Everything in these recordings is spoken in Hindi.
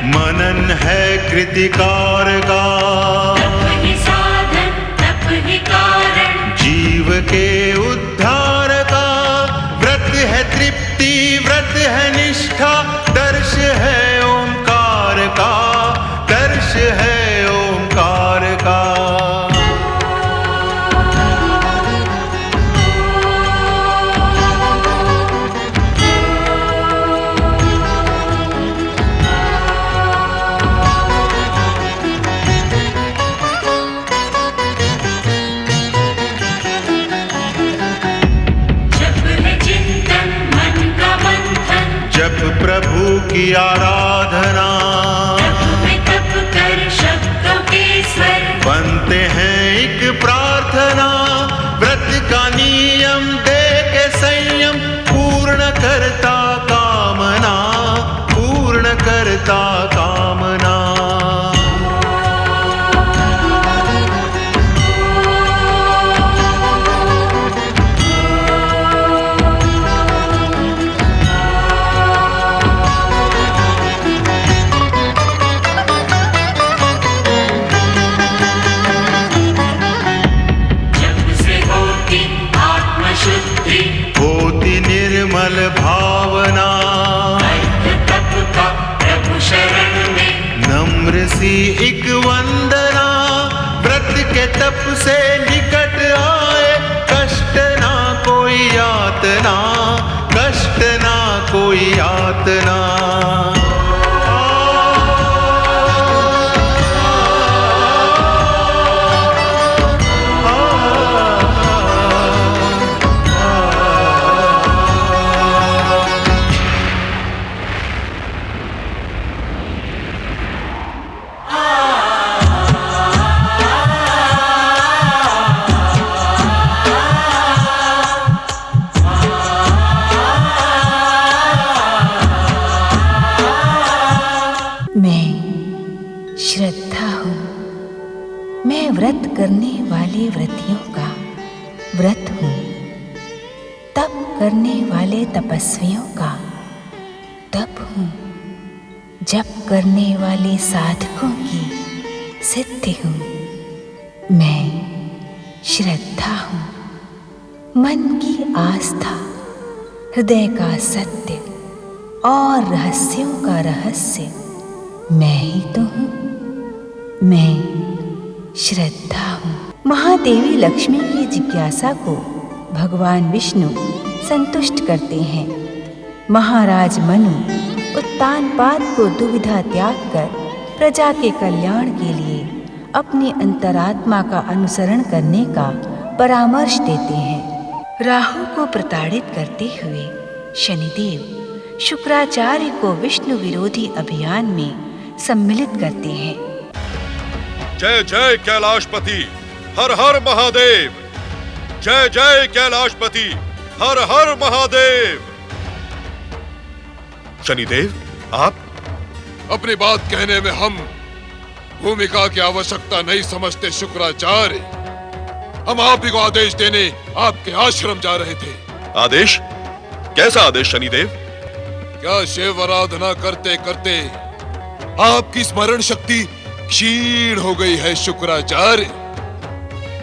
मनन है कृतिकार का, तप ही साधन तप ही कारण, जीव के उद्धार का। व्रत है तृप्ति व्रत है निष्ठा, दर्श है ओंकार का, दर्श है ओंकार का। जप प्रभु की आराधना, तप कर शब्दों के स्वर, बनते हैं एक प्रार्थना। व्रत का नियम दे के संयम, पूर्ण करता कामना, पूर्ण करता कामना। होती निर्मल भावना, तप का प्रभु शरण में, नम्र सी एक वंदना। व्रत के तप से निकट आए, कष्ट ना कोई यातना, कष्ट ना कोई यातना। श्रद्धा हूँ। मैं व्रत करने वाले व्रतियों का व्रत हूँ, तप करने वाले तपस्वियों का तप हूँ, जप करने वाले साधकों की सिद्धि हूँ। मैं श्रद्धा हूँ, मन की आस्था, हृदय का सत्य और रहस्यों का रहस्य मैं ही तो हूँ। मैं श्रद्धा हूँ। महादेवी लक्ष्मी की जिज्ञासा को भगवान विष्णु संतुष्ट करते हैं। महाराज मनु उत्तानपाद को दुविधा त्याग कर प्रजा के कल्याण के लिए अपनी अंतरात्मा का अनुसरण करने का परामर्श देते हैं। राहु को प्रताड़ित करते हुए शनिदेव शुक्राचार्य को विष्णु विरोधी अभियान में सम्मिलित करते हैं। जय जय कैलाशपति, हर हर महादेव। जय जय कैलाशपति, हर हर महादेव। शनिदेव, आप अपनी बात कहने में हम भूमिका की आवश्यकता नहीं समझते शुक्राचार्य। हम आप ही को आदेश देने आपके आश्रम जा रहे थे। आदेश? कैसा आदेश शनिदेव? क्या शिव आराधना करते करते आपकी स्मरण शक्ति क्षीण हो गई है शुक्राचार्य?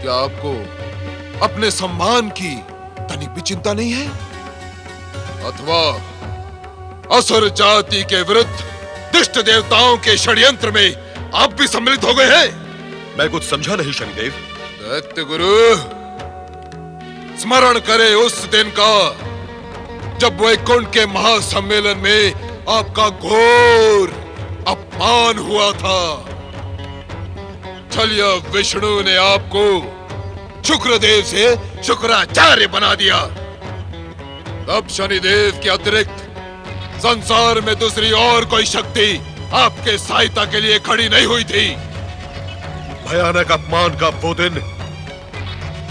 क्या आपको अपने सम्मान की तनिक भी चिंता नहीं है? अथवा असुर जाति के विरुद्ध दुष्ट देवताओं के षड्यंत्र में आप भी सम्मिलित हो गए हैं? मैं कुछ समझा नहीं शनिदेव। दैत्य गुरु, स्मरण करे उस दिन का जब वैकुंठ के महासम्मेलन में आपका घोर अपमान हुआ था। छलिया विष्णु ने आपको शुक्रदेव से शुक्राचार्य बना दिया। तब शनिदेव के अतिरिक्त संसार में दूसरी और कोई शक्ति आपके सहायता के लिए खड़ी नहीं हुई थी। भयानक अपमान का वो दिन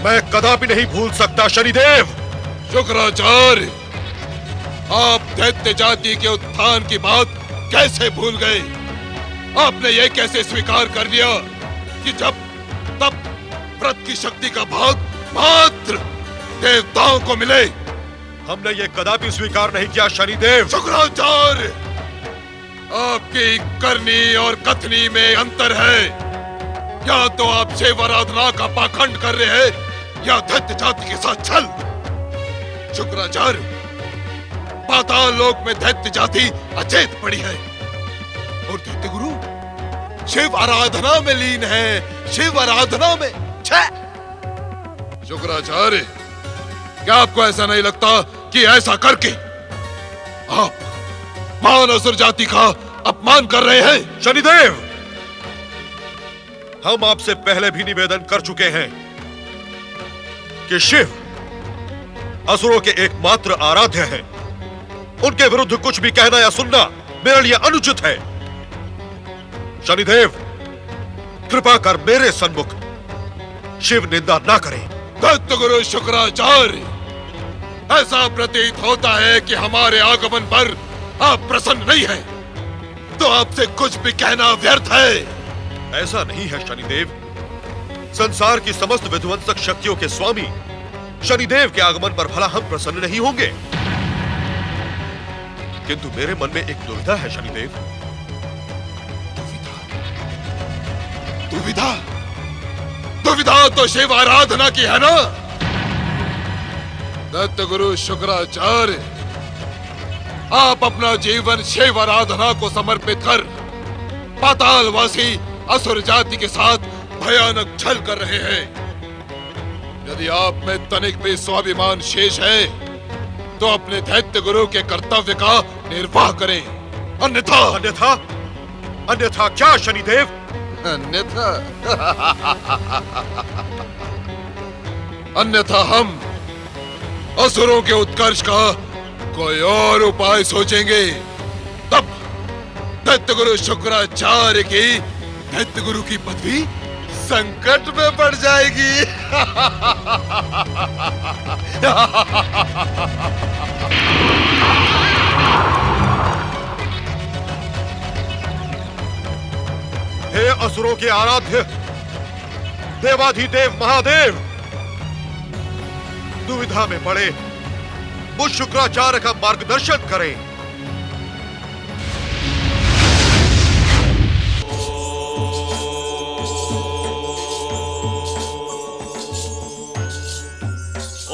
मैं कदापि नहीं भूल सकता शनिदेव। शुक्राचार्य, आप दैत्य जाति के उत्थान की बात कैसे भूल गए? आपने ये कैसे स्वीकार कर लिया कि जब तब व्रत की शक्ति का भाग मात्र देवताओं को मिले? हमने ये कदापि स्वीकार नहीं किया शनिदेव। शुक्राचार्य, आपकी करनी और कथनी में अंतर है। या तो आप शिव आराधना का पाखंड कर रहे हैं या दैत्य जाति के साथ छल। शुक्राचार्य, पाताल लोक में दैत्य जाति अचेत पड़ी है और दैत्य गुरु शिव आराधना में लीन है। शिव आराधना में शुक्राचार्य, क्या आपको ऐसा नहीं लगता कि ऐसा करके आप मानव जाति का अपमान कर रहे हैं? शनिदेव, हम आपसे पहले भी निवेदन कर चुके हैं कि शिव असुरों के एकमात्र आराध्य हैं। उनके विरुद्ध कुछ भी कहना या सुनना मेरे लिए अनुचित है। शनिदेव, कृपा कर मेरे सन्मुख शिव निंदा ना करें। दैत्य गुरु शुक्राचार्य, ऐसा प्रतीत होता है कि हमारे आगमन पर आप प्रसन्न नहीं हैं, तो आपसे कुछ भी कहना व्यर्थ है। ऐसा नहीं है शनिदेव। संसार की समस्त विध्वंसक शक्तियों के स्वामी शनिदेव के आगमन पर भला हम प्रसन्न नहीं होंगे, किंतु मेरे मन में एक दुविधा है शनिदेव। दुविधा? दुविधा तो शिव आराधना की है ना? दैत्य गुरु शुक्राचार्य, आप अपना जीवन शिव आराधना को समर्पित कर पातालवासी असुर जाति के साथ भयानक छल कर रहे हैं। यदि आप में तनिक भी स्वाभिमान शेष है तो अपने दैत्य गुरु के कर्तव्य का निर्वाह करें, अन्यथा अन्यथा अन्यथा क्या शनिदेव? अन्यथा अन्यथा हम असुरों के उत्कर्ष का कोई और उपाय सोचेंगे। तब दैत्य गुरु शुक्राचार्य की दैत्य गुरु की पदवी संकट में पड़ जाएगी। हे असुरों के आराध्य देवाधिदेव महादेव, दुविधा में पड़े मुझ शुक्राचार्य का मार्गदर्शन करें।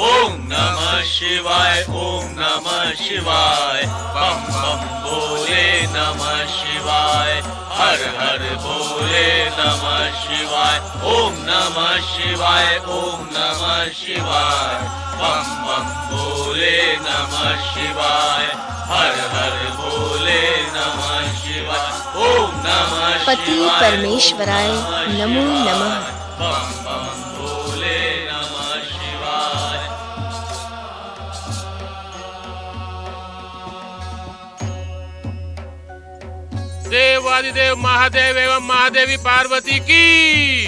ओम नमः शिवाय, ओम नमः शिवाय, बम बम भोले नमः शिवाय, हर हर भोले नमः शिवाय, ओम नमः शिवाय, ओम नमः शिवाय, बम बम भोले नमः शिवाय, हर हर भोले नमः शिवाय, ओम नमः पति शिवाय, परमेश्वराय नमो नमः। बम बम भोले नमः शिवाय। देवादिदेव महादेव एवं महादेवी पार्वती की,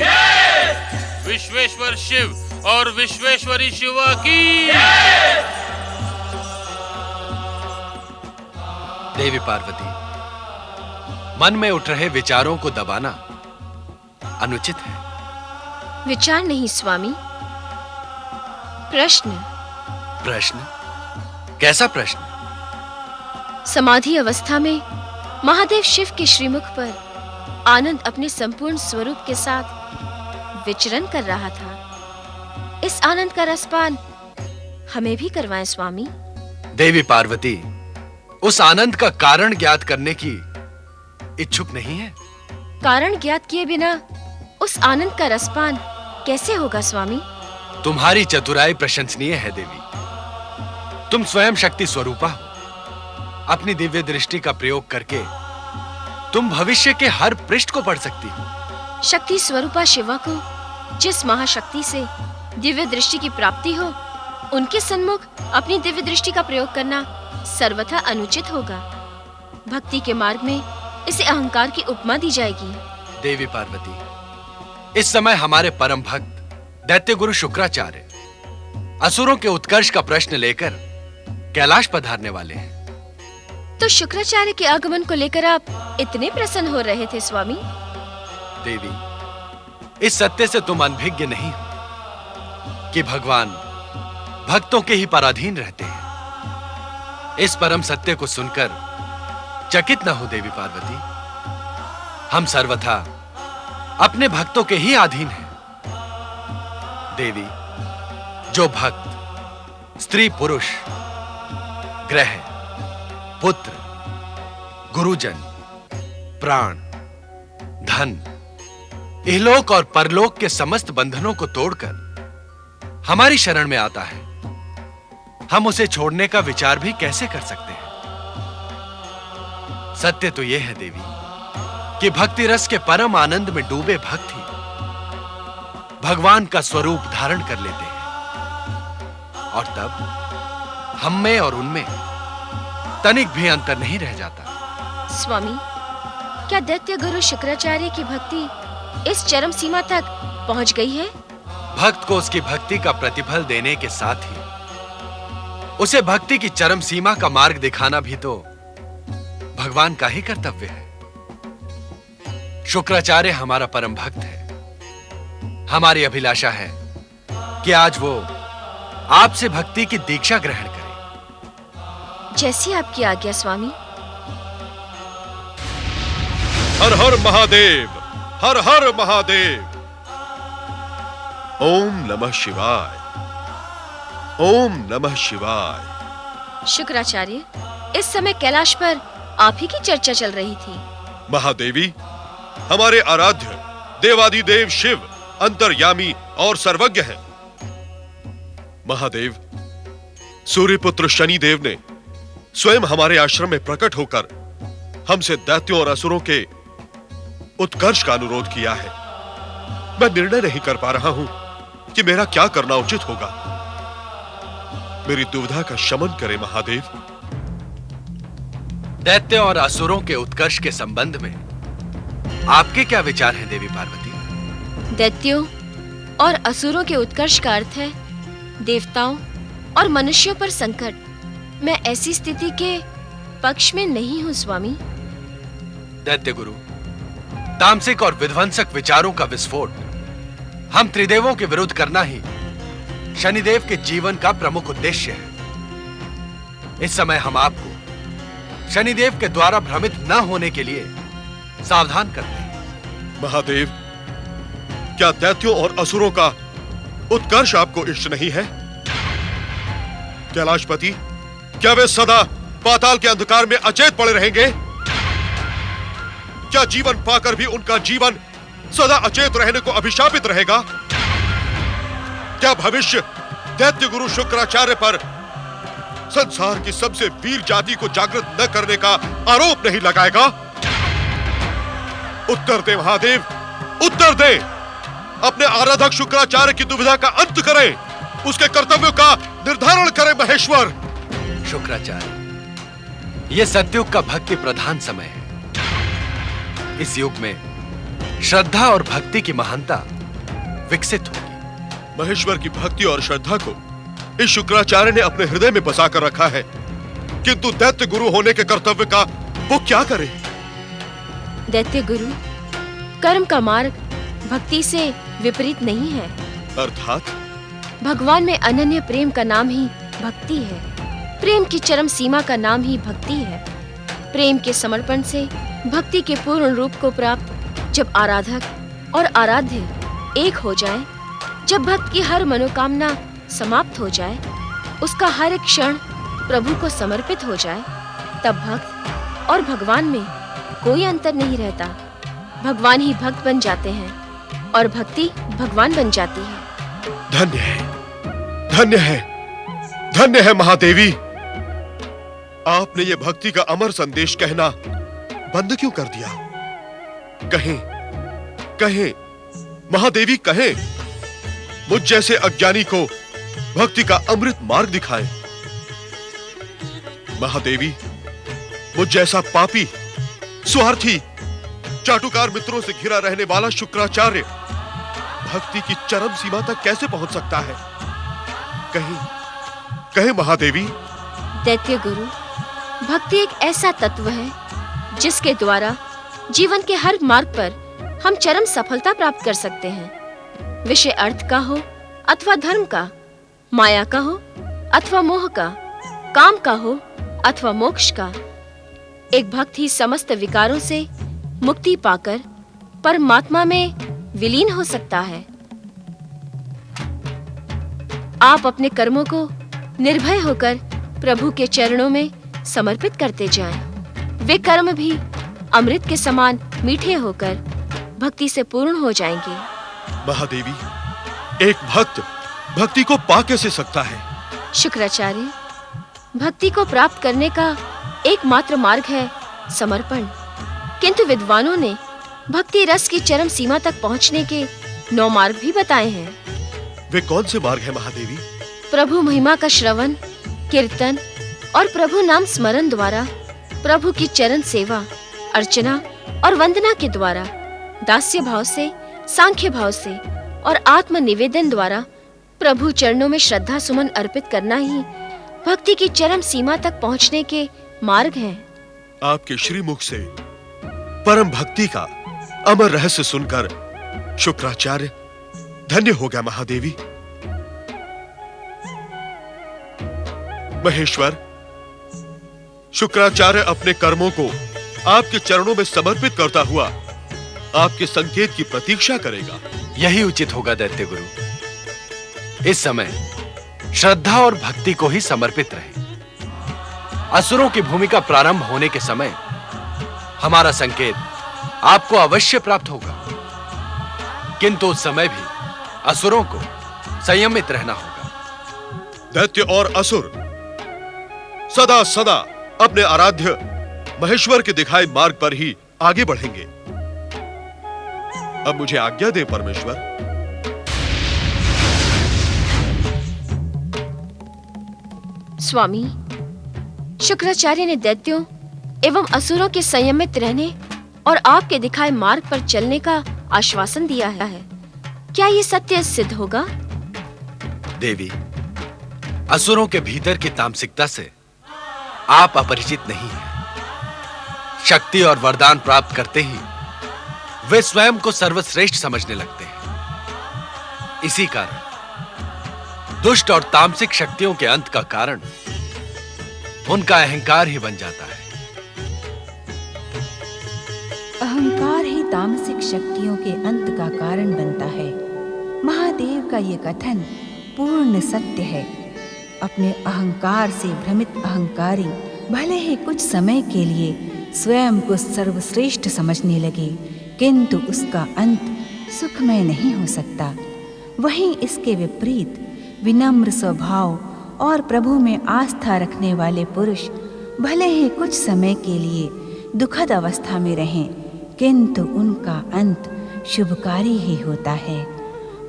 विश्वेश्वर शिव और विश्वेश्वरी शिवा की। देवी पार्वती, मन में उठ रहे विचारों को दबाना अनुचित है। विचार नहीं स्वामी, प्रश्न। प्रश्न? कैसा प्रश्न? समाधि अवस्था में महादेव शिव के श्रीमुख पर आनंद अपने संपूर्ण स्वरूप के साथ विचरण कर रहा था। इस आनंद का रसपान हमें भी करवाएं स्वामी। देवी पार्वती, उस आनंद का कारण ज्ञात करने की इच्छुक नहीं है? कारण ज्ञात किए बिना उस आनंद का रसपान कैसे होगा स्वामी? तुम्हारी चतुराई प्रशंसनीय है देवी। तुम स्वयं शक्ति स्वरूपा हो। अपनी दिव्य दृष्टि का प्रयोग करके तुम भविष्य के हर पृष्ठ को पढ़ सकती हो। शक्ति स्वरूपा शिवा को जिस महाशक्ति से दिव्य दृष्टि की प्राप्ति हो, उनके सन्मुख अपनी दिव्य दृष्टि का प्रयोग करना सर्वथा अनुचित होगा। भक्ति के मार्ग में इसे अहंकार की उपमा दी जाएगी। देवी पार्वती, इस समय हमारे परम भक्त दैत्य गुरु शुक्राचार्य असुरों के उत्कर्ष का प्रश्न लेकर कैलाश पधारने वाले हैं। तो शुक्राचार्य के आगमन को लेकर आप इतने प्रसन्न हो रहे थे स्वामी? देवी, इस सत्य से तुम अनभिज्ञ नहीं हो कि भगवान भक्तों के ही पराधीन रहते हैं। इस परम सत्य को सुनकर चकित न हो देवी पार्वती। हम सर्वथा अपने भक्तों के ही अधीन हैं। देवी, जो भक्त स्त्री पुरुष, ग्रह, पुत्र, गुरुजन, प्राण, धन, इहलोक और परलोक के समस्त बंधनों को तोड़कर हमारी शरण में आता है, हम उसे छोड़ने का विचार भी कैसे कर सकते हैं? सत्य तो यह है देवी कि भक्ति रस के परम आनंद में डूबे भक्त ही भगवान का स्वरूप धारण कर लेते हैं, और तब हम में और उनमें तनिक भी अंतर नहीं रह जाता। स्वामी, क्या दैत्य गुरु शुक्राचार्य की भक्ति इस चरम सीमा तक पहुंच गई है? भक्त को उसकी भक्ति का प्रतिफल देने के साथ ही उसे भक्ति की चरम सीमा का मार्ग दिखाना भी तो भगवान का ही कर्तव्य है। शुक्राचार्य हमारा परम भक्त है। हमारी अभिलाषा है कि आज वो आपसे भक्ति की दीक्षा ग्रहण करे। जैसी आपकी आज्ञा स्वामी। हर हर महादेव, हर हर महादेव। ओम नमः शिवाय, ओम नमः शिवाय। शुक्राचार्य, इस समय कैलाश पर आप ही की चर्चा चल रही थी। महादेवी, हमारे आराध्य देवादिदेव शिव अंतर्यामी और सर्वज्ञ हैं। महादेव, सूर्यपुत्र शनिदेव ने स्वयं हमारे आश्रम में प्रकट होकर हमसे दैत्यों और असुरों के उत्कर्ष का अनुरोध किया है। मैं निर्णय नहीं कर पा रहा हूं कि मेरा क्या करना उचित होगा। मेरी दुविधा का शमन करें महादेव। दैत्य और असुरों के उत्कर्ष के संबंध में आपके क्या विचार हैं देवी पार्वती? दैत्यों और असुरों के उत्कर्ष का अर्थ है देवताओं और मनुष्यों पर संकट। मैं ऐसी स्थिति के पक्ष में नहीं हूं स्वामी। दैत्य गुरु, तामसिक और विध्वंसक विचारों का विस्फोट हम त्रिदेवों के विरुद्ध करना ही शनिदेव के जीवन का प्रमुख उद्देश्य है। इस समय हम आपको शनिदेव के द्वारा भ्रमित न होने के लिए सावधान करते हैं। महादेव, क्या दैत्यों और असुरों का उत्कर्ष आपको इष्ट नहीं है? कैलाशपति, क्या वे सदा पाताल के अंधकार में अचेत पड़े रहेंगे? क्या जीवन पाकर भी उनका जीवन सदा अचेत रहने को अभिशापित रहेगा? क्या भविष्य दैत्य गुरु शुक्राचार्य पर संसार की सबसे वीर जाति को जागृत न करने का आरोप नहीं लगाएगा? उत्तर दे महादेव, उत्तर दे। अपने आराधक शुक्राचार्य की दुविधा का अंत करें, उसके कर्तव्यों का निर्धारण करें महेश्वर। शुक्राचार्य, यह सतयुग का भक्ति प्रधान समय है। इस युग में श्रद्धा और भक्ति की महानता विकसित होगी। महेश्वर की भक्ति और श्रद्धा को इस शुक्राचार्य ने अपने हृदय में बसा कर रखा है, किंतु दैत्य गुरु होने के कर्तव्य का वो क्या करे? दैत्य गुरु, कर्म का मार्ग भक्ति से विपरीत नहीं है। अर्थात भगवान में अनन्य प्रेम का नाम ही भक्ति है। प्रेम की चरम सीमा का नाम ही भक्ति है। प्रेम के समर्पण से भक्ति के पूर्ण रूप को प्राप्त जब आराधक और आराध्य एक हो जाए, जब भक्त की हर मनोकामना समाप्त हो जाए, उसका हर एक क्षण प्रभु को समर्पित हो जाए, तब भक्त और भगवान में कोई अंतर नहीं रहता। भगवान ही भक्त बन जाते हैं और भक्ति भगवान बन जाती है। धन्य है, धन्य है, धन्य है महादेवी। आपने ये भक्ति का अमर संदेश कहना बंद क्यों कर दिया? कहें, कहें महादेवी, कहें। मुझ जैसे अज्ञानी को भक्ति का अमृत मार्ग दिखाएं। महादेवी, मुझ जैसा पापी, स्वार्थी, चाटुकार मित्रों से घिरा रहने वाला शुक्राचार्य भक्ति की चरम सीमा तक कैसे पहुंच सकता है? कहीं महादेवी। दैत्य गुरु, भक्ति एक ऐसा तत्व है जिसके द्वारा जीवन के हर मार्ग पर हम चरम सफलता प्राप्त कर सकते हैं। विषय अर्थ का हो अथवा धर्म का, माया का हो अथवा मोह का, काम का हो अथवा मोक्ष का। एक भक्त ही समस्त विकारों से मुक्ति पाकर परमात्मा में विलीन हो सकता है। आप अपने कर्मों को निर्भय होकर प्रभु के चरणों में समर्पित करते जाएं। वे कर्म भी अमृत के समान मीठे होकर भक्ति से पूर्ण हो जाएंगे। महादेवी, एक भक्त भक्ति को पा कैसे सकता है? शुक्राचार्य, भक्ति को प्राप्त करने का एकमात्र मार्ग है समर्पण। किंतु विद्वानों ने भक्ति रस की चरम सीमा तक पहुंचने के 9 मार्ग भी बताए हैं। वे कौन से मार्ग हैं महादेवी? प्रभु महिमा का श्रवण, कीर्तन और प्रभु नाम स्मरण द्वारा, प्रभु की चरण सेवा, अर्चना और वंदना के द्वारा, दास्य भाव से, सांख्य भाव से और आत्म निवेदन द्वारा प्रभु चरणों में श्रद्धा सुमन अर्पित करना ही भक्ति की चरम सीमा तक पहुंचने के मार्ग हैं। आपके श्रीमुख से परम भक्ति का अमर रहस्य सुनकर शुक्राचार्य धन्य हो गया महादेवी। महेश्वर, शुक्राचार्य अपने कर्मों को आपके चरणों में समर्पित करता हुआ आपके संकेत की प्रतीक्षा करेगा। यही उचित होगा दैत्य गुरु। इस समय श्रद्धा और भक्ति को ही समर्पित रहे। असुरों की भूमिका प्रारंभ होने के समय हमारा संकेत आपको अवश्य प्राप्त होगा, किंतु उस समय भी असुरों को संयमित रहना होगा। दैत्य और असुर सदा सदा अपने आराध्य महेश्वर के दिखाए मार्ग पर ही आगे बढ़ेंगे। अब मुझे आज्ञा दे परमेश्वर। स्वामी, शुक्राचार्य ने दैत्यों एवं असुरों के संयमित रहने और आपके दिखाए मार्ग पर चलने का आश्वासन दिया है। क्या ये सत्य सिद्ध होगा? देवी, असुरों के भीतर की तामसिकता से आप अपरिचित नहीं हैं। शक्ति और वरदान प्राप्त करते ही वे स्वयं को सर्वश्रेष्ठ समझने लगते हैं। इसी कारण दुष्ट और तामसिक शक्तियों के अंत का कारण उनका अहंकार ही बन जाता है। अहंकार ही तामसिक शक्तियों के अंत का कारण बनता है। महादेव का ये कथन पूर्ण सत्य है। अपने अहंकार से भ्रमित अहंकारी भले ही कुछ समय के लिए स्वयं को सर्वश्रेष्ठ समझने लगे, किंतु उसका अंत सुखमय नहीं हो सकता। वहीं इसके विपरीत विनम्र स्वभाव और प्रभु में आस्था रखने वाले पुरुष भले ही कुछ समय के लिए दुखद अवस्था में रहें, किंतु उनका अंत शुभकारी ही होता है।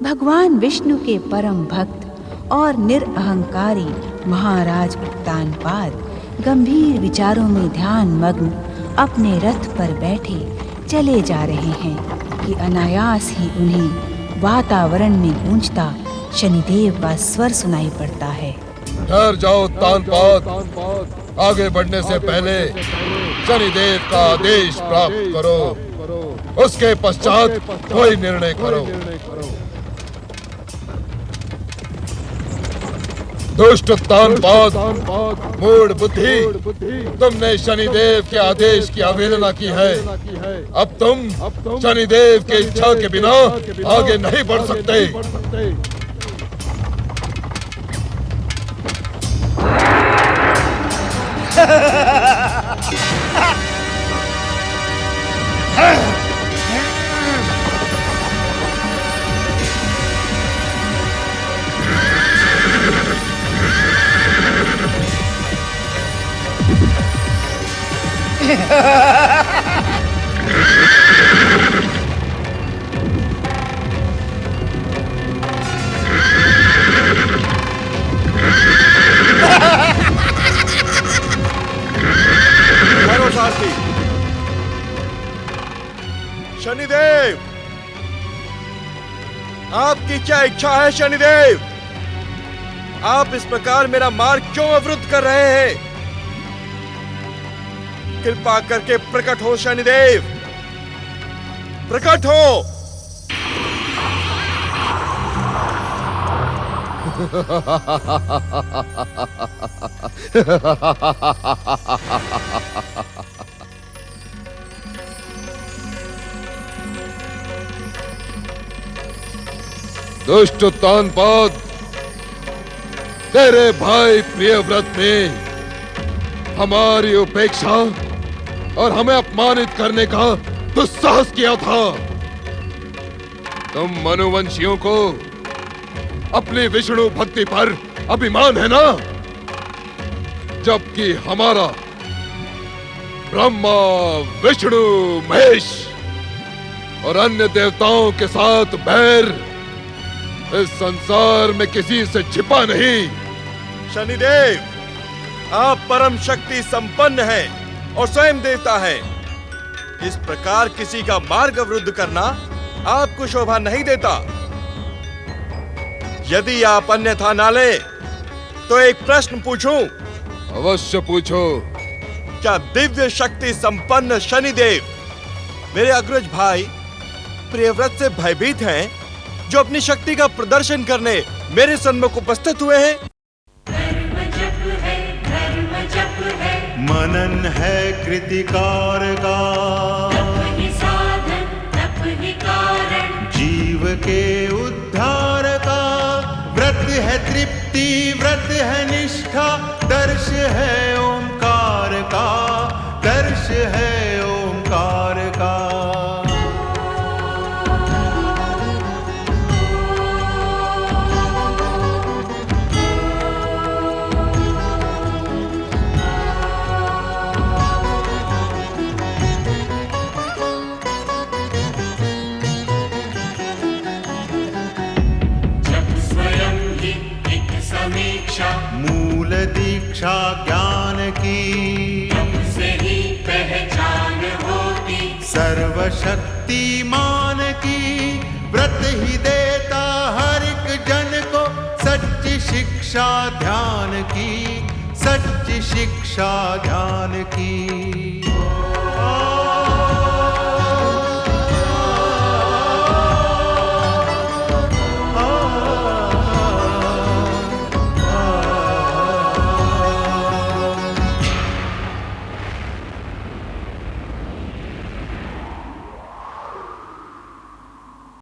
भगवान विष्णु के परम भक्त और निरअहंकारी महाराज उत्तानपाद गंभीर विचारों में ध्यान मग्न अपने रथ पर बैठे चले जा रहे हैं कि अनायास ही उन्हें वातावरण में गूंजता शनिदेव का स्वर सुनाई पड़ता है। ठहर जाओ उत्तानपाद, आगे बढ़ने से पहले शनिदेव का आदेश प्राप्त करो, उसके पश्चात कोई निर्णय करो। दुष्ट उत्तानपाद, मूढ़ बुद्धि, तुमने शनिदेव के आदेश की अवहेलना की है। अब तुम शनिदेव के इच्छा के बिना आगे नहीं बढ़ सकते। आपकी क्या इच्छा है शनिदेव? आप इस प्रकार मेरा मार्ग क्यों अवरुद्ध कर रहे हैं? कृपा करके प्रकट हो शनिदेव, प्रकट हो। दुष्ट तानपाद, तेरे भाई प्रियव्रत ने हमारी उपेक्षा और हमें अपमानित करने का दुस्साहस किया था। तुम मनुवंशियों को अपनी विष्णु भक्ति पर अभिमान है ना, जबकि हमारा ब्रह्मा, विष्णु, महेश और अन्य देवताओं के साथ बैर इस संसार में किसी से छिपा नहीं। शनिदेव, आप परम शक्ति संपन्न हैं और स्वयं देवता हैं। इस प्रकार किसी का मार्ग अवरुद्ध करना आपको शोभा नहीं देता। यदि आप अन्यथा ना ले तो एक प्रश्न पूछूं? अवश्य पूछो। क्या दिव्य शक्ति संपन्न शनिदेव मेरे अग्रज भाई प्रियव्रत से भयभीत हैं, जो अपनी शक्ति का प्रदर्शन करने मेरे सन्मुख उपस्थित हुए हैं? मनन है कृतिकार का, तप ही साधन तप ही कारण, जीव के उद्धार का। व्रत है तृप्ति, व्रत है निष्ठा, दर्श है ओंकार का, दर्श है ओंकार का। मूल दीक्षा ज्ञान की, से ही पहचान होती, सर्वशक्तिमान की। व्रत ही देता हर एक जन को सच्ची शिक्षा ध्यान की, सच्ची शिक्षा ध्यान की।